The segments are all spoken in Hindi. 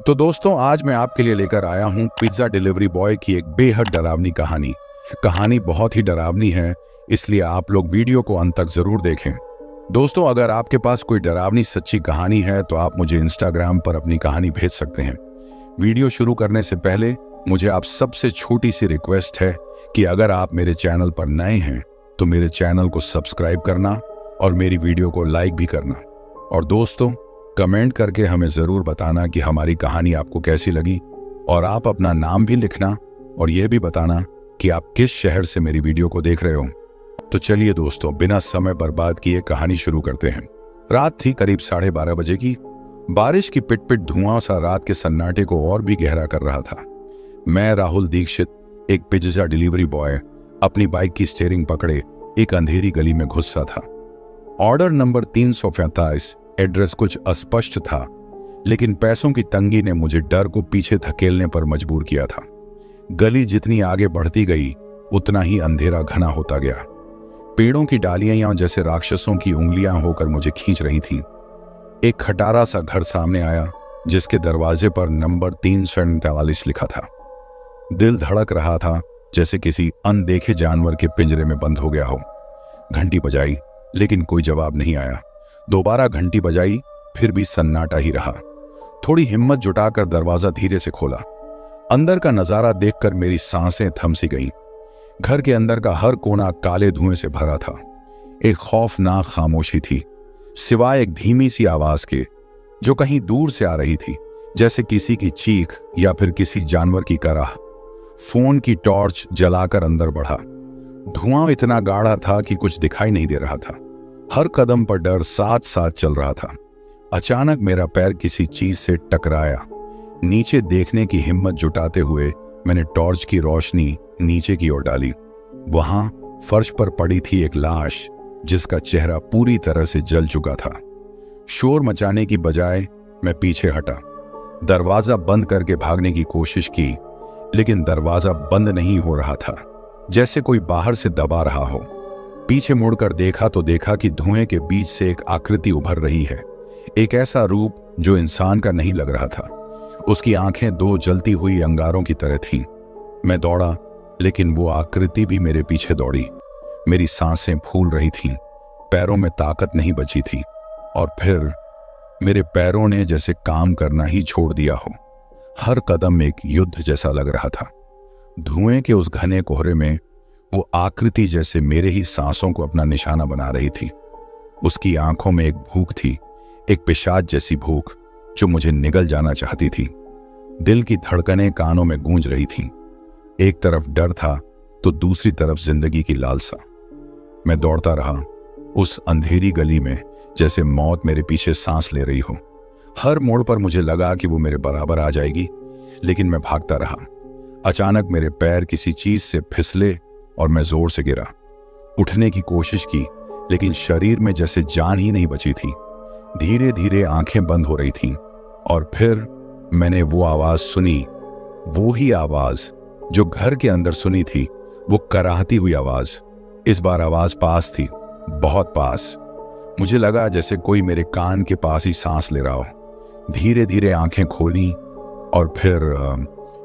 तो दोस्तों, आज मैं आपके लिए लेकर आया हूं पिज्जा डिलीवरी बॉय की एक बेहद डरावनी कहानी। कहानी बहुत ही डरावनी है, इसलिए आप लोग वीडियो को अंत तक जरूर देखें। दोस्तों, अगर आपके पास कोई डरावनी सच्ची कहानी है तो आप मुझे इंस्टाग्राम पर अपनी कहानी भेज सकते हैं। वीडियो शुरू करने से पहले मुझे आप सबसे छोटी सी रिक्वेस्ट है कि अगर आप मेरे चैनल पर नए हैं तो मेरे चैनल को सब्सक्राइब करना और मेरी वीडियो को लाइक भी करना। और दोस्तों, कमेंट करके हमें जरूर बताना कि हमारी कहानी आपको कैसी लगी, और आप अपना नाम भी लिखना और यह भी बताना कि आप किस शहर से मेरी वीडियो को देख रहे हो। तो चलिए दोस्तों, बिना समय बर्बाद किए कहानी शुरू करते हैं। रात थी करीब 12:30 बजे की। बारिश की पिट पिट धुआं सा रात के सन्नाटे को और भी गहरा कर रहा था। मैं राहुल दीक्षित, एक पिज्जा डिलीवरी बॉय, अपनी बाइक की स्टीयरिंग पकड़े एक अंधेरी गली में घुसा था। Order number 345। एड्रेस कुछ अस्पष्ट था, लेकिन पैसों की तंगी ने मुझे डर को पीछे धकेलने पर मजबूर किया था। गली जितनी आगे बढ़ती गई उतना ही अंधेरा घना होता गया। पेड़ों की डालियां जैसे राक्षसों की उंगलियां होकर मुझे खींच रही थीं। एक खटारा सा घर सामने आया जिसके दरवाजे पर नंबर 343 लिखा था। दिल धड़क रहा था जैसे किसी अनदेखे जानवर के पिंजरे में बंद हो गया हो। घंटी बजाई, लेकिन कोई जवाब नहीं आया। दोबारा घंटी बजाई, फिर भी सन्नाटा ही रहा। थोड़ी हिम्मत जुटाकर दरवाजा धीरे से खोला। अंदर का नजारा देखकर मेरी सांसें थम सी गईं। घर के अंदर का हर कोना काले धुएं से भरा था। एक खौफनाक खामोशी थी, सिवाय एक धीमी सी आवाज के जो कहीं दूर से आ रही थी, जैसे किसी की चीख या फिर किसी जानवर की कराह। फोन की टॉर्च जलाकर अंदर बढ़ा। धुआं इतना गाढ़ा था कि कुछ दिखाई नहीं दे रहा था। हर कदम पर डर साथ साथ चल रहा था। अचानक मेरा पैर किसी चीज से टकराया। नीचे देखने की हिम्मत जुटाते हुए मैंने टॉर्च की रोशनी नीचे की ओर डाली। वहां फर्श पर पड़ी थी एक लाश जिसका चेहरा पूरी तरह से जल चुका था। शोर मचाने की बजाय मैं पीछे हटा। दरवाजा बंद करके भागने की कोशिश की, लेकिन दरवाजा बंद नहीं हो रहा था, जैसे कोई बाहर से दबा रहा हो। पीछे मुड़कर देखा तो देखा कि धुएं के बीच से एक आकृति उभर रही है। एक ऐसा रूप जो इंसान का नहीं लग रहा था। उसकी आंखें दो जलती हुई अंगारों की तरह थीं। मैं दौड़ा, लेकिन वो आकृति भी मेरे पीछे दौड़ी। मेरी सांसें फूल रही थीं, पैरों में ताकत नहीं बची थी, और फिर मेरे पैरों ने जैसे काम करना ही छोड़ दिया हो। हर कदम एक युद्ध जैसा लग रहा था। धुएं के उस घने कोहरे में वो आकृति जैसे मेरे ही सांसों को अपना निशाना बना रही थी। उसकी आंखों में एक भूख थी, एक पिशाच जैसी भूख जो मुझे निगल जाना चाहती थी। दिल की धड़कनें कानों में गूंज रही थीं। एक तरफ डर था तो दूसरी तरफ जिंदगी की लालसा। मैं दौड़ता रहा उस अंधेरी गली में, जैसे मौत मेरे पीछे सांस ले रही हो। हर मोड़ पर मुझे लगा कि वो मेरे बराबर आ जाएगी, लेकिन मैं भागता रहा। अचानक मेरे पैर किसी चीज से फिसले और मैं जोर से गिरा। उठने की कोशिश की, लेकिन शरीर में जैसे जान ही नहीं बची थी। धीरे धीरे आंखें बंद हो रही थीं, और फिर मैंने वो आवाज सुनी, वो ही आवाज जो घर के अंदर सुनी थी, वो कराहती हुई आवाज। इस बार आवाज पास थी, बहुत पास। मुझे लगा जैसे कोई मेरे कान के पास ही सांस ले रहा हो। धीरे धीरे आंखें खोली, और फिर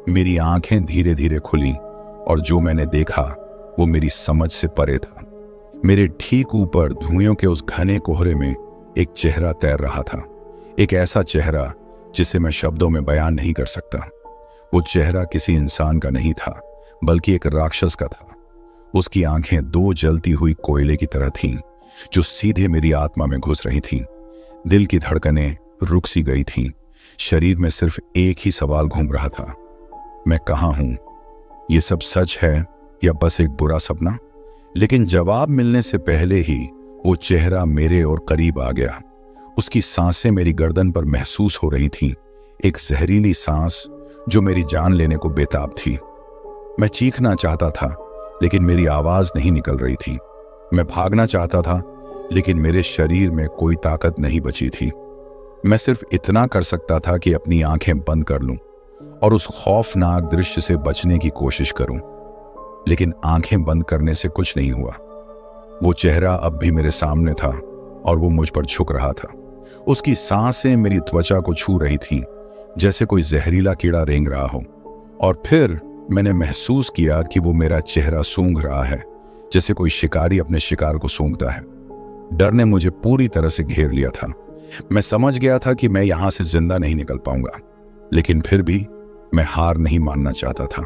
मेरी आंखें धीरे धीरे खुली, और जो मैंने देखा वो मेरी समझ से परे था। मेरे ठीक ऊपर धुएं के उस घने कोहरे में एक चेहरा तैर रहा था। एक ऐसा चेहरा जिसे मैं शब्दों में बयान नहीं कर सकता। वो चेहरा किसी इंसान का नहीं था, बल्कि एक राक्षस का था। उसकी आंखें दो जलती हुई कोयले की तरह थीं, जो सीधे मेरी आत्मा में घुस रही थीं। दिल की धड़कनें रुक सी गई थीं। शरीर में सिर्फ एक ही सवाल घूम रहा था, मैं कहाँ हूं? ये सब सच है या बस एक बुरा सपना? लेकिन जवाब मिलने से पहले ही वो चेहरा मेरे और करीब आ गया। उसकी सांसें मेरी गर्दन पर महसूस हो रही थीं, एक जहरीली सांस जो मेरी जान लेने को बेताब थी। मैं चीखना चाहता था, लेकिन मेरी आवाज नहीं निकल रही थी। मैं भागना चाहता था, लेकिन मेरे शरीर में कोई ताकत नहीं बची थी। मैं सिर्फ इतना कर सकता था कि अपनी आंखें बंद कर लूं और उस खौफनाक दृश्य से बचने की कोशिश करूं। लेकिन आंखें बंद करने से कुछ नहीं हुआ। वो चेहरा अब भी मेरे सामने था और वो मुझ पर झुक रहा था। उसकी सांसें मेरी त्वचा को छू रही थीं, जैसे कोई जहरीला कीड़ा रेंग रहा हो। और फिर मैंने महसूस किया कि वो मेरा चेहरा सूंघ रहा है, जैसे कोई शिकारी अपने शिकार को सूंघता है। डर ने मुझे पूरी तरह से घेर लिया था। मैं समझ गया था कि मैं यहां से जिंदा नहीं निकल पाऊंगा, लेकिन फिर भी मैं हार नहीं मानना चाहता था।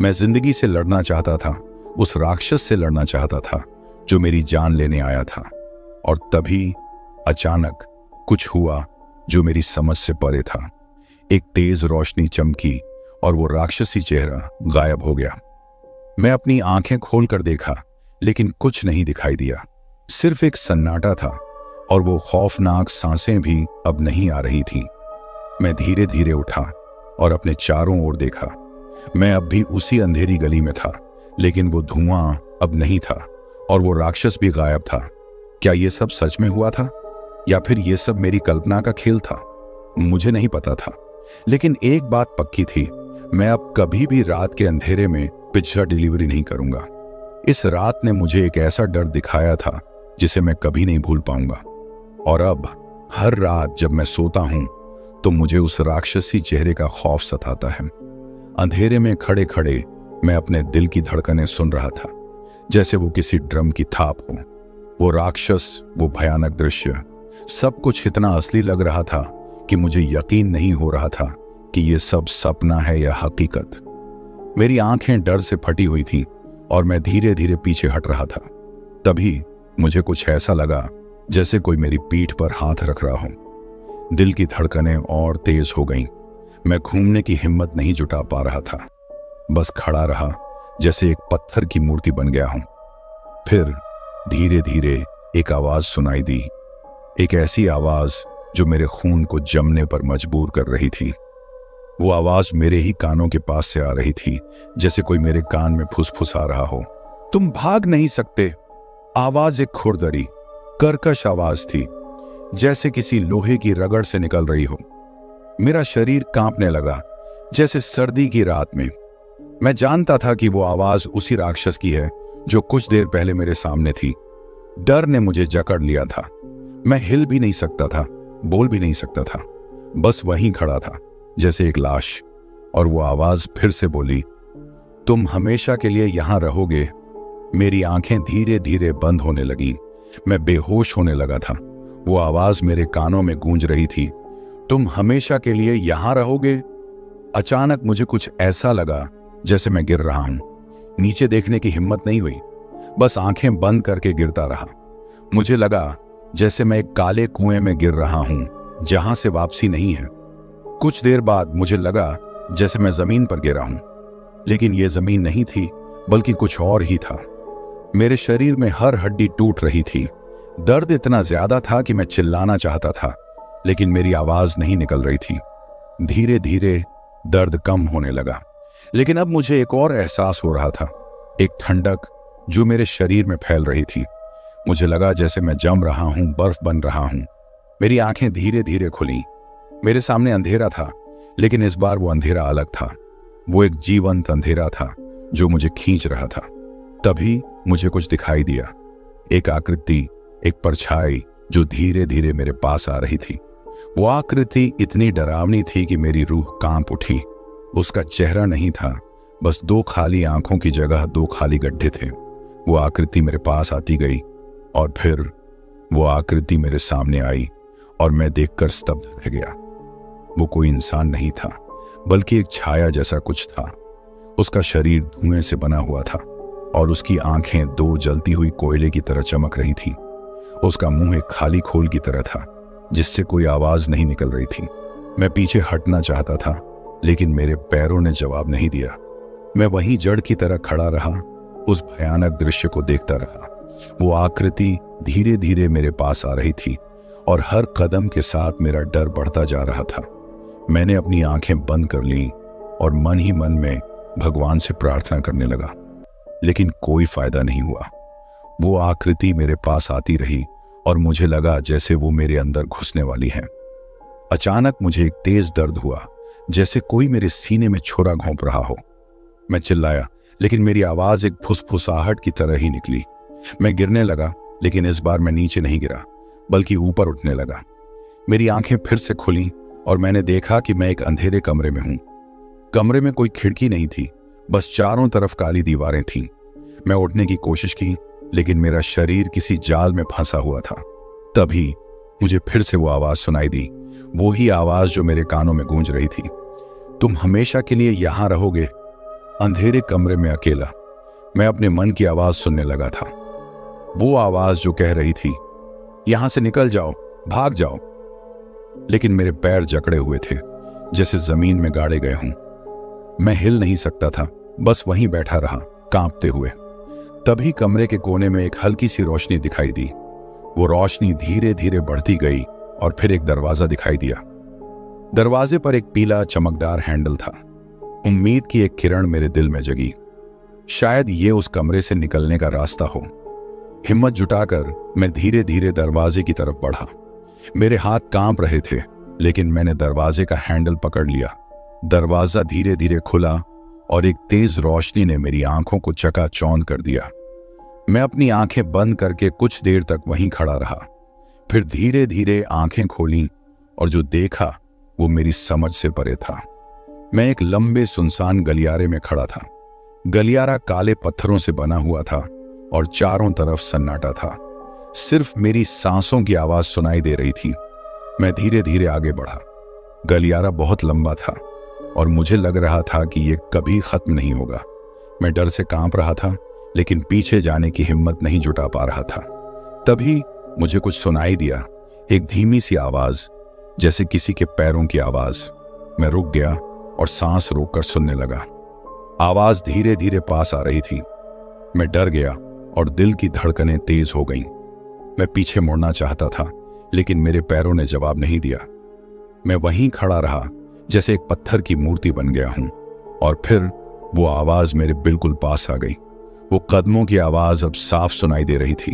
मैं जिंदगी से लड़ना चाहता था, उस राक्षस से लड़ना चाहता था जो मेरी जान लेने आया था। और तभी अचानक कुछ हुआ जो मेरी समझ से परे था। एक तेज रोशनी चमकी और वो राक्षसी चेहरा गायब हो गया। मैं अपनी आंखें खोलकर देखा, लेकिन कुछ नहीं दिखाई दिया। सिर्फ एक सन्नाटा था, और वो खौफनाक सांसें भी अब नहीं आ रही थीं। मैं धीरे धीरे उठा और अपने चारों ओर देखा। मैं अब भी उसी अंधेरी गली में था, लेकिन वो धुआं अब नहीं था और वो राक्षस भी गायब था। क्या ये सब सच में हुआ था, या फिर ये सब मेरी कल्पना का खेल था? मुझे नहीं पता था, लेकिन एक बात पक्की थी, मैं अब कभी भी रात के अंधेरे में पिज्जा डिलीवरी नहीं करूंगा। इस रात ने मुझे एक ऐसा डर दिखाया था जिसे मैं कभी नहीं भूल पाऊंगा। और अब हर रात जब मैं सोता हूं तो मुझे उस राक्षसी चेहरे का खौफ सताता है। अंधेरे में खड़े खड़े मैं अपने दिल की धड़कनें सुन रहा था, जैसे वो किसी ड्रम की थाप हो। वो राक्षस, वो भयानक दृश्य, सब कुछ इतना असली लग रहा था कि मुझे यकीन नहीं हो रहा था कि ये सब सपना है या हकीकत। मेरी आंखें डर से फटी हुई थीं और मैं धीरे धीरे पीछे हट रहा था। तभी मुझे कुछ ऐसा लगा जैसे कोई मेरी पीठ पर हाथ रख रहा हो। दिल की धड़कनें और तेज हो गईं। मैं घूमने की हिम्मत नहीं जुटा पा रहा था, बस खड़ा रहा जैसे एक पत्थर की मूर्ति बन गया हूं। फिर धीरे धीरे एक आवाज सुनाई दी, एक ऐसी आवाज जो मेरे खून को जमने पर मजबूर कर रही थी। वो आवाज मेरे ही कानों के पास से आ रही थी, जैसे कोई मेरे कान में फुसफुसा रहा हो। तुम भाग नहीं सकते। आवाज एक खुरदरी, कर्कश आवाज थी, जैसे किसी लोहे की रगड़ से निकल रही हो। मेरा शरीर कांपने लगा, जैसे सर्दी की रात में। मैं जानता था कि वो आवाज उसी राक्षस की है जो कुछ देर पहले मेरे सामने थी। डर ने मुझे जकड़ लिया था। मैं हिल भी नहीं सकता था, बोल भी नहीं सकता था, बस वहीं खड़ा था जैसे एक लाश। और वो आवाज फिर से बोली, तुम हमेशा के लिए यहां रहोगे। मेरी आंखें धीरे धीरे बंद होने लगीं। मैं बेहोश होने लगा था। वो आवाज मेरे कानों में गूंज रही थी, तुम हमेशा के लिए यहां रहोगे। अचानक मुझे कुछ ऐसा लगा जैसे मैं गिर रहा हूं। नीचे देखने की हिम्मत नहीं हुई, बस आंखें बंद करके गिरता रहा। मुझे लगा जैसे मैं एक काले कुएं में गिर रहा हूं, जहां से वापसी नहीं है। कुछ देर बाद मुझे लगा जैसे मैं जमीन पर गिरा हूं, लेकिन यह जमीन नहीं थी, बल्कि कुछ और ही था। मेरे शरीर में हर हड्डी टूट रही थी। दर्द इतना ज्यादा था कि मैं चिल्लाना चाहता था, लेकिन मेरी आवाज नहीं निकल रही थी। धीरे धीरे दर्द कम होने लगा, लेकिन अब मुझे एक और एहसास हो रहा था, एक ठंडक जो मेरे शरीर में फैल रही थी। मुझे लगा जैसे मैं जम रहा हूं, बर्फ बन रहा हूं। मेरी आंखें धीरे धीरे खुली। मेरे सामने अंधेरा था, लेकिन इस बार वो अंधेरा अलग था। वो एक जीवंत अंधेरा था जो मुझे खींच रहा था। तभी मुझे कुछ दिखाई दिया, एक आकृति, एक परछाई जो धीरे धीरे मेरे पास आ रही थी। वो आकृति इतनी डरावनी थी कि मेरी रूह कांप उठी। उसका चेहरा नहीं था, बस दो खाली आंखों की जगह दो खाली गड्ढे थे। वो आकृति मेरे पास आती गई और फिर वो आकृति मेरे सामने आई और मैं देखकर स्तब्ध रह गया। वो कोई इंसान नहीं था, बल्कि एक छाया जैसा कुछ था। उसका शरीर धुएं से बना हुआ था और उसकी आंखें दो जलती हुई कोयले की तरह चमक रही थीं। उसका मुंह एक खाली खोल की तरह था, जिससे कोई आवाज नहीं निकल रही थी। मैं पीछे हटना चाहता था, लेकिन मेरे पैरों ने जवाब नहीं दिया। मैं वहीं जड़ की तरह खड़ा रहा, उस भयानक दृश्य को देखता रहा। वो आकृति धीरे धीरे मेरे पास आ रही थी और हर कदम के साथ मेरा डर बढ़ता जा रहा था। मैंने अपनी आंखें बंद कर लीं और मन ही मन में भगवान से प्रार्थना करने लगा, लेकिन कोई फायदा नहीं हुआ। वो आकृति मेरे पास आती रही और मुझे लगा जैसे वो मेरे अंदर घुसने वाली है। अचानक मुझे एक तेज दर्द हुआ, जैसे कोई मेरे सीने में छुरा घोंप रहा हो। मैं चिल्लाया, लेकिन मेरी आवाज एक फुसफुसाहट की तरह ही निकली। मैं गिरने लगा, लेकिन इस बार मैं नीचे नहीं गिरा, बल्कि ऊपर उठने लगा। मेरी आंखें फिर से खुलीं और मैंने देखा कि मैं एक अंधेरे कमरे में हूं। कमरे में कोई खिड़की नहीं थी, बस चारों तरफ काली दीवारें थीं। मैं उठने की कोशिश की, लेकिन मेरा शरीर किसी जाल में फंसा हुआ था। तभी मुझे फिर से वो आवाज सुनाई दी, वो ही आवाज जो मेरे कानों में गूंज रही थी। तुम हमेशा के लिए यहां रहोगे, अंधेरे कमरे में अकेला। मैं अपने मन की आवाज सुनने लगा था, वो आवाज जो कह रही थी, यहां से निकल जाओ, भाग जाओ। लेकिन मेरे पैर जकड़े हुए थे, जैसे जमीन में गाड़े गए हों। मैं हिल नहीं सकता था, बस वहीं बैठा रहा, कांपते हुए। तभी कमरे के कोने में एक हल्की सी रोशनी दिखाई दी। वो रोशनी धीरे धीरे बढ़ती गई और फिर एक दरवाजा दिखाई दिया। दरवाजे पर एक पीला चमकदार हैंडल था। उम्मीद की एक किरण मेरे दिल में जगी। शायद ये उस कमरे से निकलने का रास्ता हो। हिम्मत जुटाकर मैं धीरे धीरे दरवाजे की तरफ बढ़ा। मेरे हाथ कांप रहे थे, लेकिन मैंने दरवाजे का हैंडल पकड़ लिया। दरवाजा धीरे धीरे खुला और एक तेज रोशनी ने मेरी आंखों को चकाचौंध कर दिया। मैं अपनी आंखें बंद करके कुछ देर तक वहीं खड़ा रहा, फिर धीरे धीरे आंखें खोली और जो देखा वो मेरी समझ से परे था। मैं एक लंबे सुनसान गलियारे में खड़ा था। गलियारा काले पत्थरों से बना हुआ था और चारों तरफ सन्नाटा था। सिर्फ मेरी सांसों की आवाज सुनाई दे रही थी। मैं धीरे धीरे आगे बढ़ा। गलियारा बहुत लंबा था और मुझे लग रहा था कि यह कभी खत्म नहीं होगा। मैं डर से कांप रहा था, लेकिन पीछे जाने की हिम्मत नहीं जुटा पा रहा था। तभी मुझे कुछ सुनाई दिया, एक धीमी सी आवाज, जैसे किसी के पैरों की आवाज। मैं रुक गया और सांस रोककर सुनने लगा। आवाज धीरे धीरे पास आ रही थी। मैं डर गया और दिल की धड़कनें तेज हो गईं। मैं पीछे मुड़ना चाहता था, लेकिन मेरे पैरों ने जवाब नहीं दिया। मैं वहीं खड़ा रहा, जैसे एक पत्थर की मूर्ति बन गया हूं। और फिर वो आवाज मेरे बिल्कुल पास आ गई। वो कदमों की आवाज अब साफ सुनाई दे रही थी,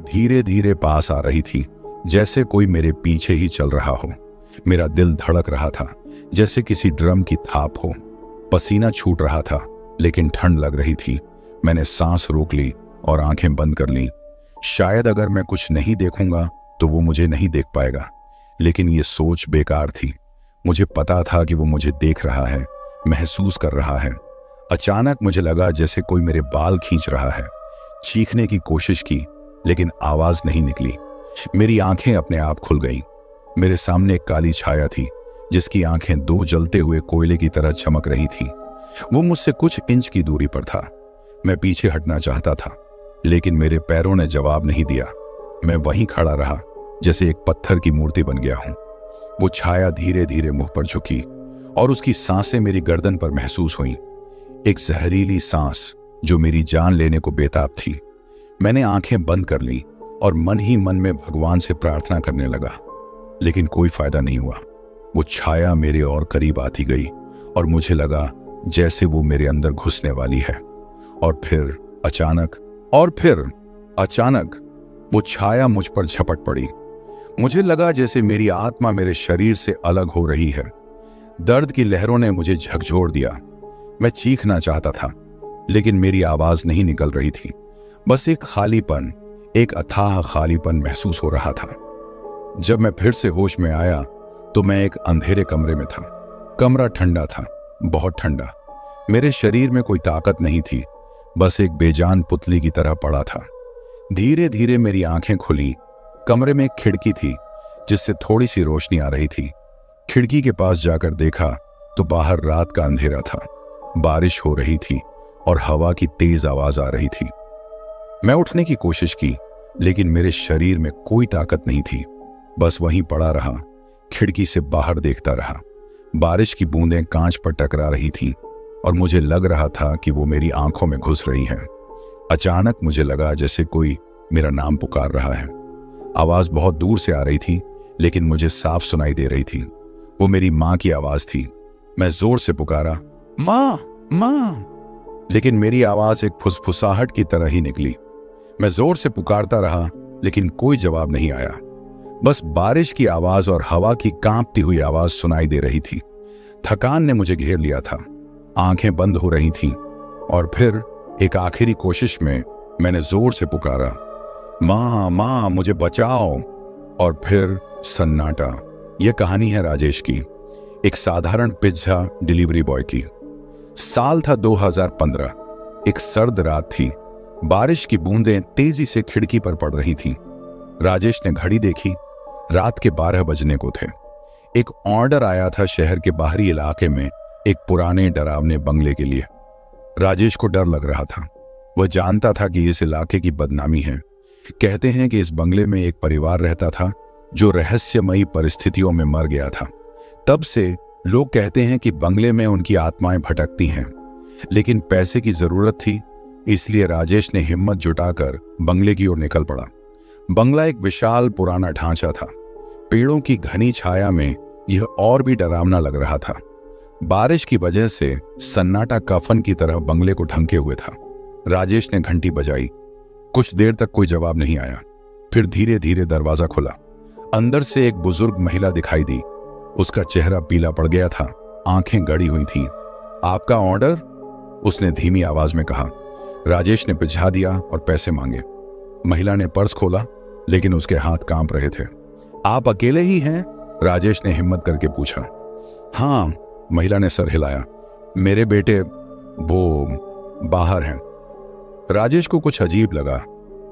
धीरे धीरे पास आ रही थी, जैसे कोई मेरे पीछे ही चल रहा हो। मेरा दिल धड़क रहा था, जैसे किसी ड्रम की थाप हो। पसीना छूट रहा था, लेकिन ठंड लग रही थी। मैंने सांस रोक ली और आंखें बंद कर लीं। शायद अगर मैं कुछ नहीं देखूंगा तो वो मुझे नहीं देख पाएगा, लेकिन ये सोच बेकार थी। मुझे पता था कि वो मुझे देख रहा है, महसूस कर रहा है। अचानक मुझे लगा जैसे कोई मेरे बाल खींच रहा है। चीखने की कोशिश की, लेकिन आवाज नहीं निकली। मेरी आंखें अपने आप खुल गईं। मेरे सामने एक काली छाया थी, जिसकी आंखें दो जलते हुए कोयले की तरह चमक रही थी। वो मुझसे कुछ इंच की दूरी पर था। मैं पीछे हटना चाहता था, लेकिन मेरे पैरों ने जवाब नहीं दिया। मैं वहीं खड़ा रहा, जैसे एक पत्थर की मूर्ति बन गया हूं। वो छाया धीरे धीरे मुंह पर झुकी और उसकी सांसें मेरी गर्दन पर महसूस हुईं। एक जहरीली सांस जो मेरी जान लेने को बेताब थी। मैंने आंखें बंद कर ली और मन ही मन में भगवान से प्रार्थना करने लगा, लेकिन कोई फायदा नहीं हुआ। वो छाया मेरे और करीब आती गई और मुझे लगा जैसे वो मेरे अंदर घुसने वाली है। और फिर अचानक वो छाया मुझ पर झपट पड़ी। मुझे लगा जैसे मेरी आत्मा मेरे शरीर से अलग हो रही है। दर्द की लहरों ने मुझे झकझोर दिया। मैं चीखना चाहता था, लेकिन मेरी आवाज नहीं निकल रही थी। बस एक खालीपन, एक अथाह खालीपन महसूस हो रहा था। जब मैं फिर से होश में आया तो मैं एक अंधेरे कमरे में था। कमरा ठंडा था, बहुत ठंडा। मेरे शरीर में कोई ताकत नहीं थी, बस एक बेजान पुतली की तरह पड़ा था। धीरे धीरे मेरी आंखें खुली। कमरे में एक खिड़की थी, जिससे थोड़ी सी रोशनी आ रही थी। खिड़की के पास जाकर देखा तो बाहर रात का अंधेरा था। बारिश हो रही थी और हवा की तेज आवाज आ रही थी। मैं उठने की कोशिश की, लेकिन मेरे शरीर में कोई ताकत नहीं थी। बस वहीं पड़ा रहा, खिड़की से बाहर देखता रहा। बारिश की बूंदें कांच पर टकरा रही थीं और मुझे लग रहा था कि वो मेरी आंखों में घुस रही हैं। अचानक मुझे लगा जैसे कोई मेरा नाम पुकार रहा है। आवाज बहुत दूर से आ रही थी, लेकिन मुझे साफ सुनाई दे रही थी। वो मेरी माँ की आवाज थी। मैं जोर से पुकारा, माँ माँ, लेकिन मेरी आवाज एक फुसफुसाहट की तरह ही निकली। मैं जोर से पुकारता रहा, लेकिन कोई जवाब नहीं आया। बस बारिश की आवाज और हवा की कांपती हुई आवाज सुनाई दे रही थी। थकान ने मुझे घेर लिया था, आंखें बंद हो रही थीं। और फिर एक आखिरी कोशिश में मैंने जोर से पुकारा, माँ माँ, मुझे बचाओ। और फिर सन्नाटा, यह कहानी है राजेश की, एक साधारण पिज्जा डिलीवरी बॉय की। साल था 2015। एक सर्द रात थी। बारिश की बूंदें तेजी से खिड़की पर पड़ रही थीं। राजेश ने घड़ी देखी, रात के 12 बजने को थे। एक ऑर्डर आया था शहर के बाहरी इलाके में एक पुराने डरावने बंगले के लिए। राजेश को डर लग रहा था। वह जानता था कि इस इलाके की बदनामी है। कहते हैं कि इस बंगले में एक परिवार रहता था जो रहस्यमयी परिस्थितियों में मर गया था। तब से लोग कहते हैं कि बंगले में उनकी आत्माएं भटकती हैं। लेकिन पैसे की जरूरत थी, इसलिए राजेश ने हिम्मत जुटाकर बंगले की ओर निकल पड़ा। बंगला एक विशाल पुराना ढांचा था। पेड़ों की घनी छाया में यह और भी डरावना लग रहा था। बारिश की वजह से सन्नाटा कफन की तरह बंगले को ढंके हुए था। राजेश ने घंटी बजाई। कुछ देर तक कोई जवाब नहीं आया। फिर धीरे धीरे दरवाजा खुला। अंदर से एक बुजुर्ग महिला दिखाई दी। उसका चेहरा पीला पड़ गया था, आंखें गड़ी हुई थीं। आपका ऑर्डर? उसने धीमी आवाज में कहा। राजेश ने पिछा दिया और पैसे मांगे। महिला ने पर्स खोला, लेकिन उसके हाथ कांप रहे थे। आप अकेले ही हैं? राजेश ने हिम्मत करके पूछा। हाँ, महिला ने सर हिलाया। मेरे बेटे वो बाहर हैं। राजेश को कुछ अजीब लगा।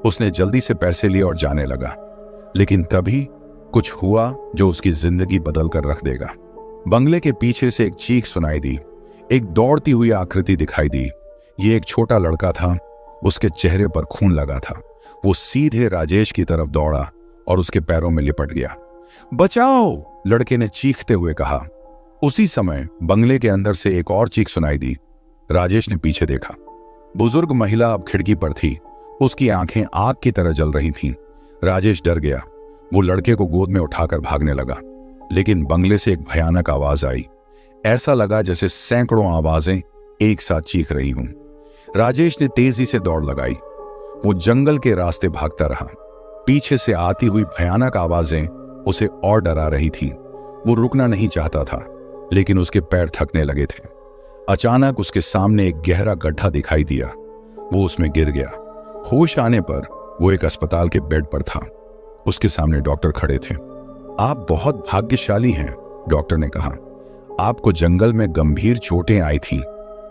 उसने जल्दी से पैसे लिए और जाने लगा। लेकिन तभी कुछ हुआ जो उसकी जिंदगी बदल कर रख देगा। बंगले के पीछे से एक चीख सुनाई दी। एक दौड़ती हुई आकृति दिखाई दी। ये एक छोटा लड़का था। उसके चेहरे पर खून लगा था। वो सीधे राजेश की तरफ दौड़ा और उसके पैरों में लिपट गया। बचाओ! लड़के ने चीखते हुए कहा। उसी समय बंगले के अंदर से एक और चीख सुनाई दी। राजेश ने पीछे देखा। बुजुर्ग महिला अब खिड़की पर थी। उसकी आंखें आग की तरह जल रही थीं। राजेश डर गया। वो लड़के को गोद में उठाकर भागने लगा। लेकिन बंगले से एक भयानक आवाज आई। ऐसा लगा जैसे सैकड़ों आवाजें एक साथ चीख रही हूं। राजेश ने तेजी से दौड़ लगाई। वो जंगल के रास्ते भागता रहा। पीछे से आती हुई भयानक आवाजें उसे और डरा रही थीं। वो रुकना नहीं चाहता था, लेकिन उसके पैर थकने लगे थे। अचानक उसके सामने एक गहरा गड्ढा दिखाई दिया। वो उसमें गिर गया। होश आने पर वो एक अस्पताल के बेड पर था। उसके सामने डॉक्टर खड़े थे। आप बहुत भाग्यशाली हैं, डॉक्टर ने कहा। आपको जंगल में गंभीर चोटें आई थीं?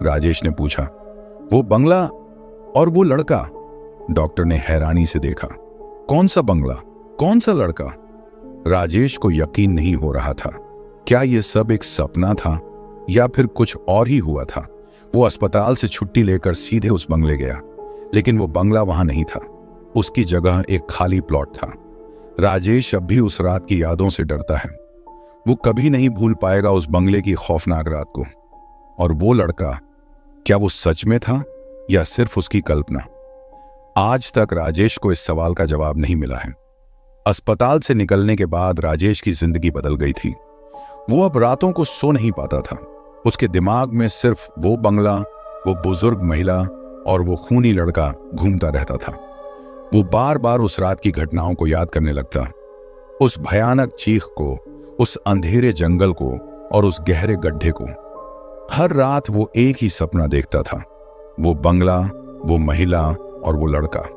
राजेश ने पूछा। वो बंगला और वो लड़का? डॉक्टर ने हैरानी से देखा। कौन सा बंगला? कौन सा लड़का? राजेश को यकीन नहीं हो रहा था। क्या यह सब एक सपना था या फिर कुछ और ही हुआ था? वो अस्पताल से छुट्टी लेकर सीधे उस बंगले गया, लेकिन वो बंगला वहां नहीं था। उसकी जगह एक खाली प्लॉट था। राजेश अब भी उस रात की यादों से डरता है। वो कभी नहीं भूल पाएगा उस बंगले की खौफनाक रात को। और वो लड़का, क्या वो सच में था या सिर्फ उसकी कल्पना? आज तक राजेश को इस सवाल का जवाब नहीं मिला है। अस्पताल से निकलने के बाद राजेश की जिंदगी बदल गई थी। वो अब रातों को सो नहीं पाता था। उसके दिमाग में सिर्फ वो बंगला, वो बुजुर्ग महिला और वो खूनी लड़का घूमता रहता था। वो बार बार उस रात की घटनाओं को याद करने लगता, उस भयानक चीख को, उस अंधेरे जंगल को और उस गहरे गड्ढे को। हर रात वो एक ही सपना देखता था, वो बंगला, वो महिला और वो लड़का।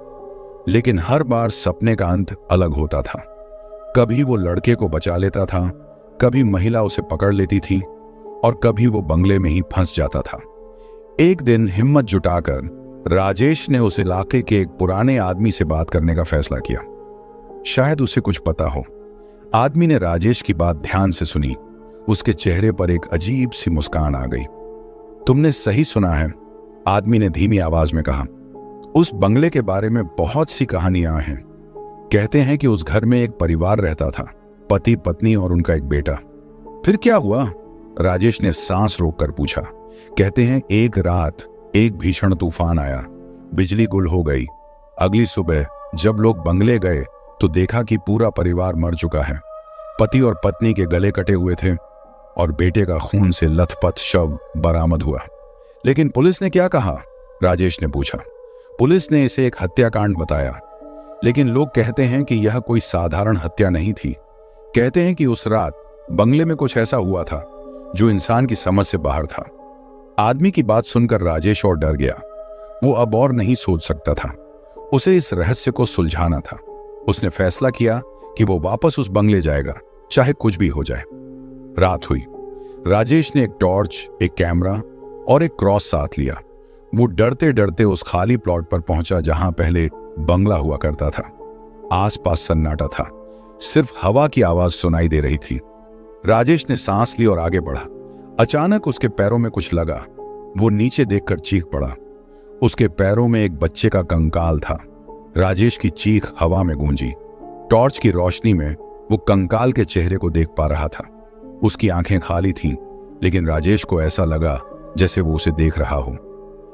लेकिन हर बार सपने का अंत अलग होता था। कभी वो लड़के को बचा लेता था, कभी महिला उसे पकड़ लेती थी और कभी वो बंगले में ही फंस जाता था। एक दिन हिम्मत जुटाकर राजेश ने उस इलाके के एक पुराने आदमी से बात करने का फैसला किया। शायद उसे कुछ पता हो। आदमी ने राजेश की बात ध्यान से सुनी। उसके चेहरे पर एक अजीब सी मुस्कान आ गई। तुमने सही सुना है, आदमी ने धीमी आवाज में कहा। उस बंगले के बारे में बहुत सी कहानियां हैं। कहते हैं कि उस घर में एक परिवार रहता था, पति, पत्नी और उनका एक बेटा। फिर क्या हुआ? राजेश ने सांस रोककर पूछा। कहते हैं एक रात एक भीषण तूफान आया, बिजली गुल हो गई। अगली सुबह जब लोग बंगले गए तो देखा कि पूरा परिवार मर चुका है। पति और पत्नी के गले कटे हुए थे और बेटे का खून से लथपथ शव बरामद हुआ। लेकिन पुलिस ने क्या कहा? राजेश ने पूछा। पुलिस ने इसे एक हत्याकांड बताया, लेकिन लोग कहते हैं कि यह कोई साधारण हत्या नहीं थी। कहते हैं कि उस रात बंगले में कुछ ऐसा हुआ था जो इंसान की समझ से बाहर था। आदमी की बात सुनकर राजेश और डर गया। वो अब और नहीं सोच सकता था। उसे इस रहस्य को सुलझाना था। उसने फैसला किया कि वो वापस उस बंगले जाएगा, चाहे कुछ भी हो जाए। रात हुई। राजेश ने एक टॉर्च, एक कैमरा और एक क्रॉस साथ लिया। वो डरते डरते उस खाली प्लॉट पर पहुंचा जहां पहले बंगला हुआ करता था। आसपास सन्नाटा था, सिर्फ हवा की आवाज सुनाई दे रही थी। राजेश ने सांस ली और आगे बढ़ा। अचानक उसके पैरों में कुछ लगा। वो नीचे देखकर चीख पड़ा। उसके पैरों में एक बच्चे का कंकाल था। राजेश की चीख हवा में गूंजी। टॉर्च की रोशनी में वो कंकाल के चेहरे को देख पा रहा था। उसकी आंखें खाली थीं, लेकिन राजेश को ऐसा लगा जैसे वो उसे देख रहा हो।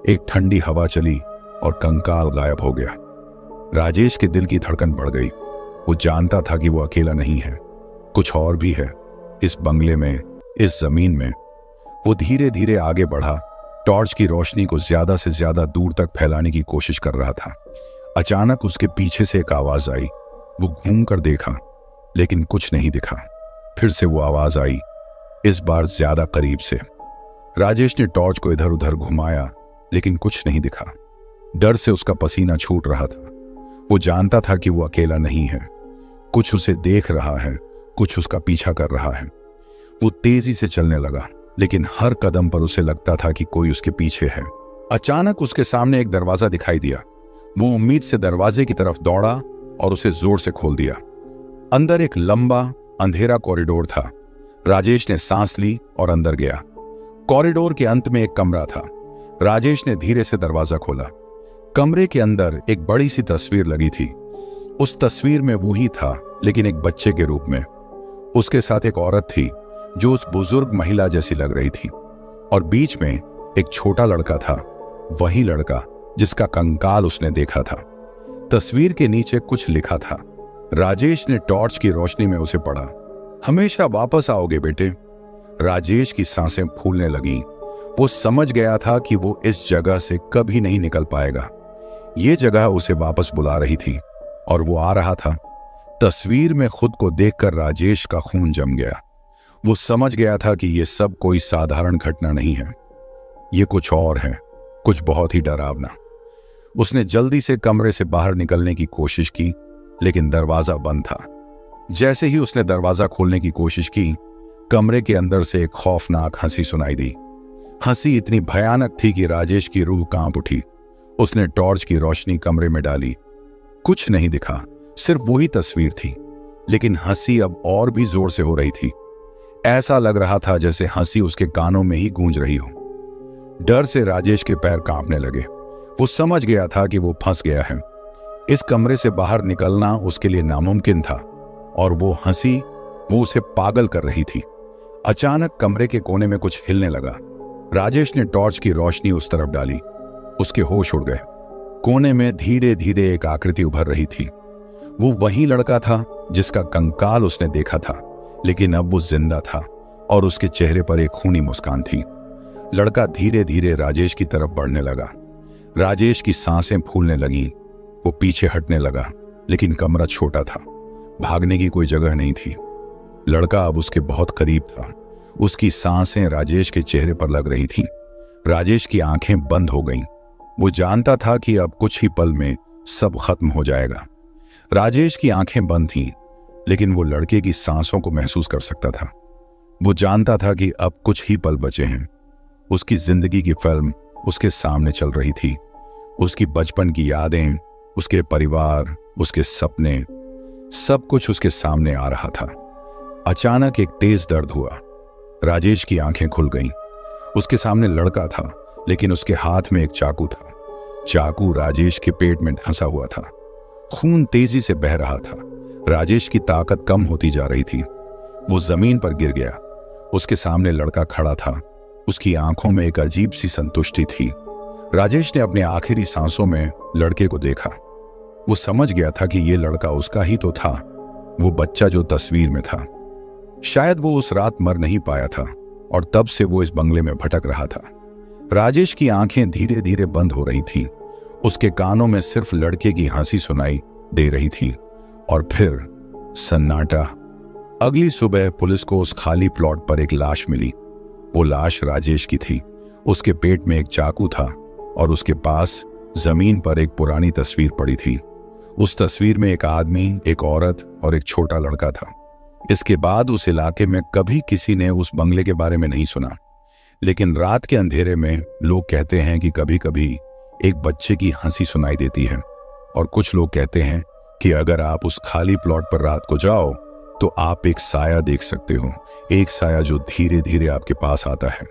एक ठंडी हवा चली और कंकाल गायब हो गया। राजेश के दिल की धड़कन बढ़ गई। वो जानता था कि वो अकेला नहीं है, कुछ और भी है इस बंगले में, इस जमीन में। वो धीरे धीरे आगे बढ़ा, टॉर्च की रोशनी को ज्यादा से ज्यादा दूर तक फैलाने की कोशिश कर रहा था। अचानक उसके पीछे से एक आवाज आई। वो घूमकर देखा, लेकिन कुछ नहीं दिखा। फिर से वो आवाज आई, इस बार ज्यादा करीब से। राजेश ने टॉर्च को इधर उधर घुमाया, लेकिन कुछ नहीं दिखा। डर से उसका पसीना छूट रहा था। वो जानता था कि वो अकेला नहीं है, कुछ उसे देख रहा है, कुछ उसका पीछा कर रहा है। वो तेजी से चलने लगा, लेकिन हर कदम पर उसे लगता था कि कोई उसके पीछे है। अचानक उसके सामने एक दरवाजा दिखाई दिया। वो उम्मीद से दरवाजे की तरफ दौड़ा और उसे जोर से खोल दिया। अंदर एक लंबा अंधेरा कॉरिडोर था। राजेश ने सांस ली और अंदर गया। कॉरिडोर के अंत में एक कमरा था। राजेश ने धीरे से दरवाजा खोला। कमरे के अंदर एक बड़ी सी तस्वीर लगी थी। उस तस्वीर में वो ही था, लेकिन एक बच्चे के रूप में। उसके साथ एक औरत थी जो उस बुजुर्ग महिला जैसी लग रही थी, और बीच में एक छोटा लड़का था, वही लड़का जिसका कंकाल उसने देखा था। तस्वीर के नीचे कुछ लिखा था। राजेश ने टॉर्च की रोशनी में उसे पढ़ा। हमेशा वापस आओगे बेटे। राजेश की सांसें फूलने लगीं। वो समझ गया था कि वो इस जगह से कभी नहीं निकल पाएगा। ये जगह उसे वापस बुला रही थी और वो आ रहा था। तस्वीर में खुद को देखकर राजेश का खून जम गया। वो समझ गया था कि ये सब कोई साधारण घटना नहीं है, ये कुछ और है, कुछ बहुत ही डरावना। उसने जल्दी से कमरे से बाहर निकलने की कोशिश की, लेकिन दरवाजा बंद था। जैसे ही उसने दरवाजा खोलने की कोशिश की, कमरे के अंदर से एक खौफनाक हंसी सुनाई दी। हंसी इतनी भयानक थी कि राजेश की रूह कांप उठी। उसने टॉर्च की रोशनी कमरे में डाली। कुछ नहीं दिखा, सिर्फ वही तस्वीर थी, लेकिन हंसी अब और भी जोर से हो रही थी। ऐसा लग रहा था जैसे हंसी उसके कानों में ही गूंज रही हो। डर से राजेश के पैर कांपने लगे। वो समझ गया था कि वो फंस गया है। इस कमरे से बाहर निकलना उसके लिए नामुमकिन था, और वो हंसी वो उसे पागल कर रही थी। अचानक कमरे के कोने में कुछ हिलने लगा। राजेश ने टॉर्च की रोशनी उस तरफ डाली। उसके होश उड़ गए। कोने में धीरे धीरे एक आकृति उभर रही थी। वो वही लड़का था जिसका कंकाल उसने देखा था, लेकिन अब वो जिंदा था और उसके चेहरे पर एक खूनी मुस्कान थी। लड़का धीरे धीरे राजेश की तरफ बढ़ने लगा। राजेश की सांसें फूलने लगीं। वो पीछे हटने लगा, लेकिन कमरा छोटा था, भागने की कोई जगह नहीं थी। लड़का अब उसके बहुत करीब था। उसकी सांसें राजेश के चेहरे पर लग रही थीं। राजेश की आंखें बंद हो गईं। वो जानता था कि अब कुछ ही पल में सब खत्म हो जाएगा। राजेश की आंखें बंद थीं, लेकिन वो लड़के की सांसों को महसूस कर सकता था। वो जानता था कि अब कुछ ही पल बचे हैं। उसकी जिंदगी की फिल्म उसके सामने चल रही थी। उसकी बचपन की यादें, उसके परिवार, उसके सपने, सब कुछ उसके सामने आ रहा था। अचानक एक तेज दर्द हुआ। राजेश की आंखें खुल गईं। उसके सामने लड़का था, लेकिन उसके हाथ में एक चाकू था। चाकू राजेश के पेट में धंसा हुआ था। खून तेजी से बह रहा था। राजेश की ताकत कम होती जा रही थी। वो जमीन पर गिर गया। उसके सामने लड़का खड़ा था। उसकी आंखों में एक अजीब सी संतुष्टि थी। राजेश ने अपने आखिरी सांसों में लड़के को देखा। वो समझ गया था कि ये लड़का उसका ही तो था, वो बच्चा जो तस्वीर में था। शायद वो उस रात मर नहीं पाया था, और तब से वो इस बंगले में भटक रहा था। राजेश की आंखें धीरे धीरे बंद हो रही थीं। उसके कानों में सिर्फ लड़के की हंसी सुनाई दे रही थी, और फिर सन्नाटा। अगली सुबह पुलिस को उस खाली प्लॉट पर एक लाश मिली। वो लाश राजेश की थी। उसके पेट में एक चाकू था, और उसके पास जमीन पर एक पुरानी तस्वीर पड़ी थी। उस तस्वीर में एक आदमी, एक औरत और एक छोटा लड़का था। इसके बाद उस इलाके में कभी किसी ने उस बंगले के बारे में नहीं सुना, लेकिन रात के अंधेरे में लोग कहते हैं कि कभी कभी एक बच्चे की हंसी सुनाई देती है, और कुछ लोग कहते हैं कि अगर आप उस खाली प्लॉट पर रात को जाओ तो आप एक साया देख सकते हो, एक साया जो धीरे धीरे आपके पास आता है।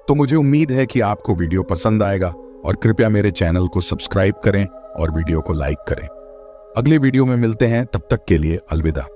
तो मुझे उम्मीद है कि आपको वीडियो पसंद आएगा, और कृपया मेरे चैनल को सब्सक्राइब करें और वीडियो को लाइक करें। अगले वीडियो में मिलते हैं, तब तक के लिए अलविदा।